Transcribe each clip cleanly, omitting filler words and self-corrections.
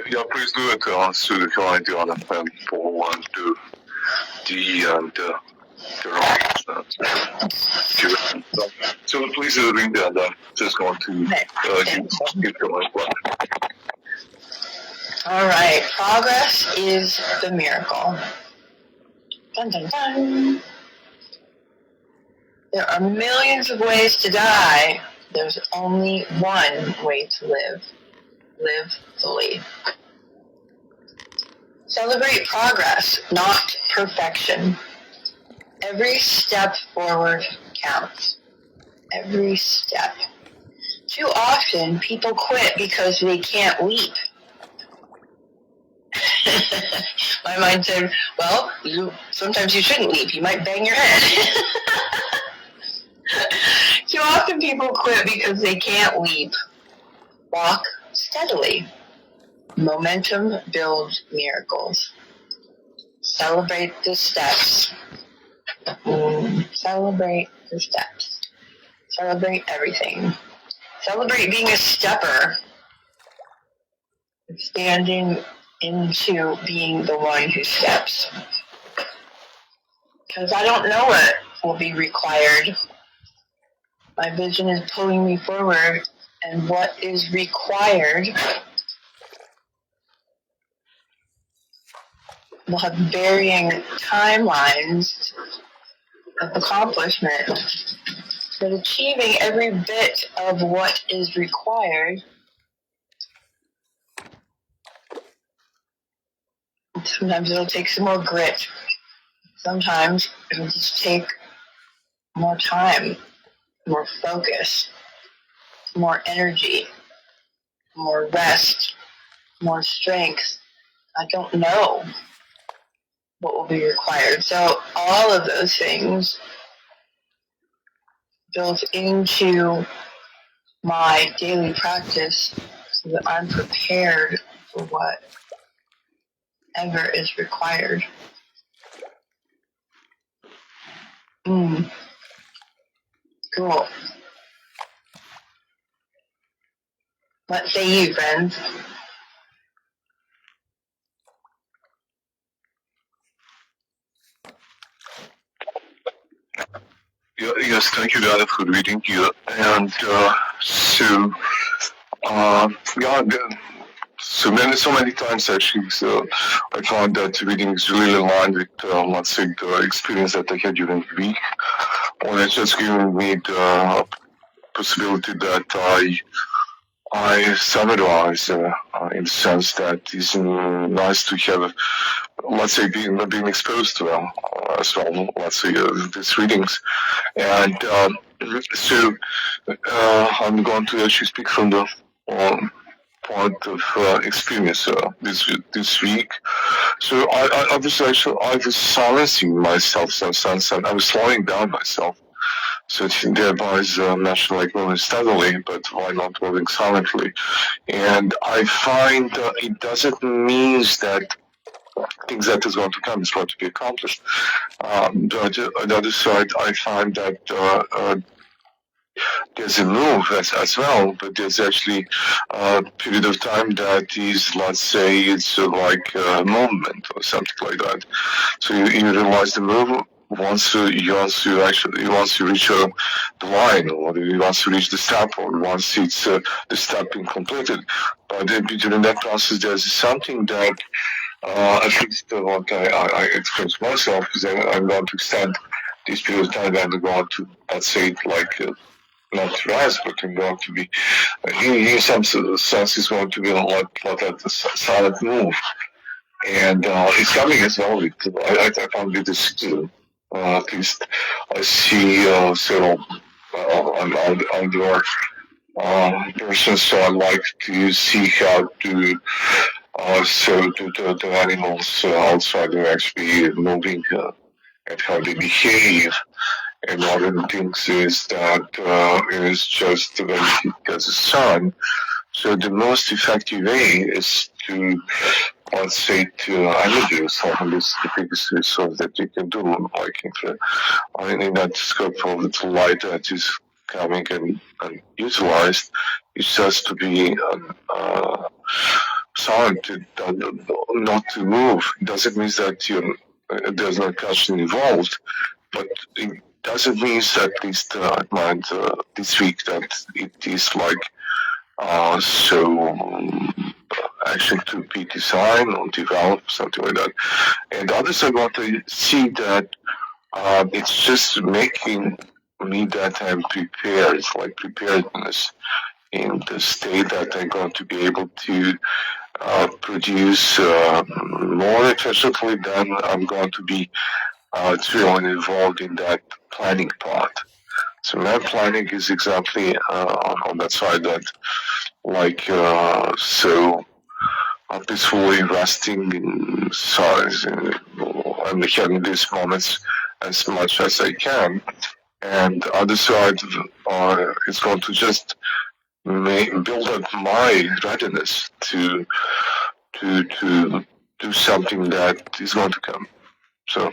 Jag prisluet studieförhållande på the so please read that. Just going to keep going. All right. Progress is the miracle. Dun, dun, dun. There are millions of ways to die. There's only one way to live. Live fully. Celebrate progress, not perfection. Every step forward counts. Every step. Too often, people quit because they can't leap. My mind said, well, sometimes you shouldn't leap. You might bang your head. Too often, people quit because they can't leap. Walk steadily. Momentum builds miracles. Celebrate the steps. Celebrate the steps. Celebrate everything. Celebrate being a stepper. Standing into being the one who steps. Because I don't know what will be required. My vision is pulling me forward, and what is required will have varying timelines of accomplishment. But achieving every bit of what is required, sometimes it'll take some more grit. Sometimes it'll just take more time, more focus, more energy, more rest, more strength. I don't know what will be required. So all of those things built into my daily practice so that I'm prepared for whatever is required. Cool. What say you, friends? Yes, thank you, Dana, for reading here. And so many times actually, so I found that reading is really aligned with, let's say, the experience that I had during the week. Or it's just giving me the possibility that I summarize in the sense that it's nice to have, let's say, being exposed to them as well, let's say, these readings. And so I'm going to actually speak from the point of experience this week. So I was silencing myself in some sense, and I was slowing down myself. So thereby is mentioned like moving steadily, but why not moving silently? And I find it doesn't mean that things that is going to come is going to be accomplished. But on the other side, I find that there's a move as well, but there's actually a period of time that is, let's say, it's like a movement or something like that. So you realize the move once you reach the line, or once you reach the step, or once it's the step being completed. But during that process, there's something that at least what I experience myself is that I'm going to extend this period of time, and I'm going to, let's say, like not rest, but I'm going to be in some sense is going to be like a silent move, and it's coming as well. I found it is at least I see several outdoor persons, so I like to see how to so the animals outside are actually moving and how they behave. And one of the things is that it is just when it gets the sun. So the most effective way is to, let's say, to energy yourself, and this is the biggest resource that you can do, like in that scope of the light that is coming and utilized, it's just to be arm not to move doesn't mean that there's no caution involved, but it doesn't mean that at least I mind this week that it is like actually to be designed or developed, something like that. And others I want to see that it's just making me that I'm prepared, like preparedness in the state that I'm going to be able to produce more efficiently than I'm going to be truly involved in that planning part. So my planning is exactly on that side that like I'm peacefully resting in size and having these moments as much as I can. And the other side is going to just build up my readiness to do something that is going to come. So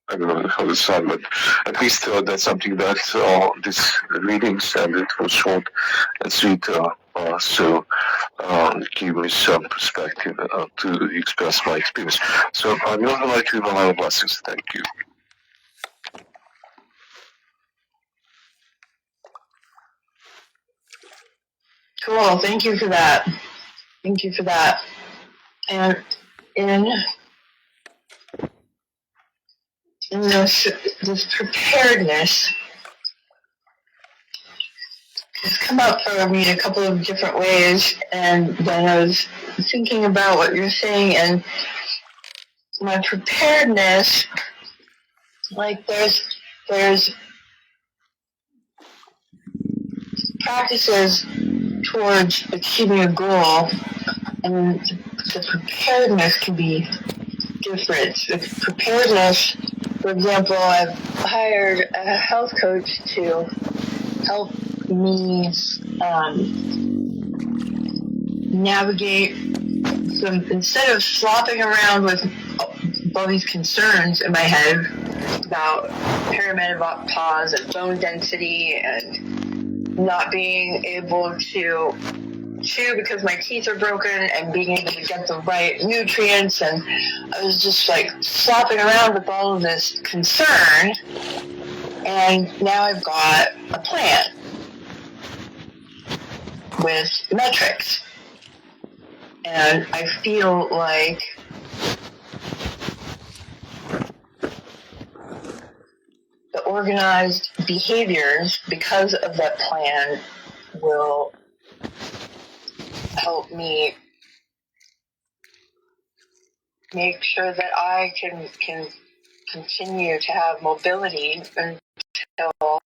I don't know how to sound, but at least that's something that this readings, and it was short and sweet, give me some perspective to express my experience. So I would like to give a lot of blessings. Thank you. Cool. Thank you for that. Thank you for that. And in this preparedness, it's come up for me a couple of different ways, and then I was thinking about what you're saying, and my preparedness, like there's practices towards achieving a goal, and the preparedness can be different. The preparedness, for example, I've hired a health coach to help me navigate some, instead of slopping around with all these concerns in my head about perimenopause and bone density and not being able to chew because my teeth are broken and being able to get the right nutrients, and I was just like slopping around with all of this concern, and now I've got a plan with metrics, and I feel like the organized behaviors because of that plan will help me make sure that I can continue to have mobility until